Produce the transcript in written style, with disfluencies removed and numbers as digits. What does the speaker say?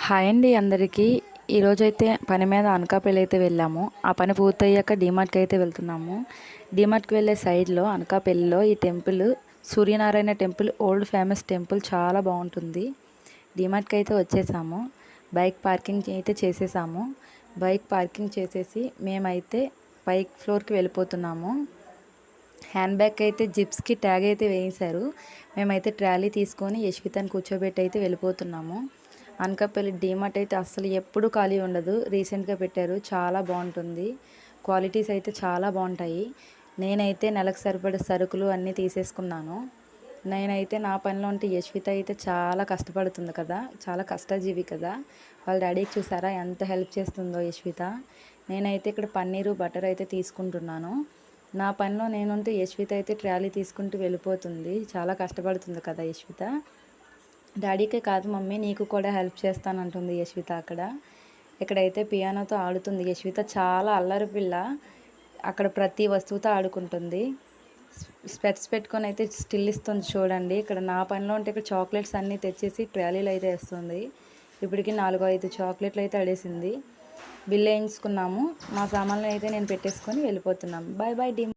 Hi అండి అందరికీ. ఈరోజైతే పని మీద అనకాపల్లి అయితే వెళ్ళాము. ఆ పని పూర్తయ్యాక డీమార్ట్కి అయితే వెళ్తున్నాము. డీమార్ట్కి వెళ్ళే సైడ్లో అనకాపల్లిలో ఈ temple Suryanarayana temple old famous temple చాలా బాగుంటుంది. డీమార్ట్కి అయితే వచ్చేసాము. బైక్ పార్కింగ్ అయితే చేసేసాము. బైక్ పార్కింగ్ చేసేసి మేమైతే పైక్ ఫ్లోర్కి వెళ్ళిపోతున్నాము. హ్యాండ్ బ్యాగ్ అయితే జిప్స్కి ట్యాగ్ అయితే వేయించారు. మేమైతే ట్రాలీ తీసుకొని యశ్వితని కూర్చోబెట్టి అయితే వెళ్ళిపోతున్నాము. అనకాపల్లి డీమార్ట్ అయితే అస్సలు ఎప్పుడు ఖాళీ ఉండదు. రీసెంట్గా పెట్టారు, చాలా బాగుంటుంది. క్వాలిటీస్ అయితే చాలా బాగుంటాయి. నేనైతే నెలకు సరిపడే సరుకులు అన్నీ తీసేసుకున్నాను. నేనైతే నా పనిలో ఉంటే యశ్విత అయితే చాలా కష్టపడుతుంది కదా, చాలా కష్టజీవి కదా. వాళ్ళ డాడీకి చూసారా ఎంత హెల్ప్ చేస్తుందో యశ్విత. నేనైతే ఇక్కడ పన్నీరు బటర్ అయితే తీసుకుంటున్నాను. నా పనిలో నేనుంటే యశ్విత అయితే ట్రాలీ తీసుకుంటూ వెళ్ళిపోతుంది. చాలా కష్టపడుతుంది కదా యశ్విత. డాడీకే కాదు మమ్మీ నీకు కూడా హెల్ప్ చేస్తానంటుంది యశ్విత. ఇక్కడైతే పియానోతో ఆడుతుంది యశ్విత. చాలా అల్లరి పిల్ల. అక్కడ ప్రతి వస్తువుతో ఆడుకుంటుంది. స్పెట్స్ పెట్టుకొని అయితే స్టిల్ ఇస్తుంది చూడండి. ఇక్కడ నా పనిలో ఉంటే ఇక్కడ చాక్లెట్స్ అన్నీ తెచ్చేసి ట్రాలీలు అయితే వేస్తుంది. ఇప్పటికి 4-5 చాక్లెట్లు అయితే అడేసింది. బిల్ వేయించుకున్నాము. మా సామాన్లు అయితే నేను పెట్టేసుకొని వెళ్ళిపోతున్నాము. Bye bye.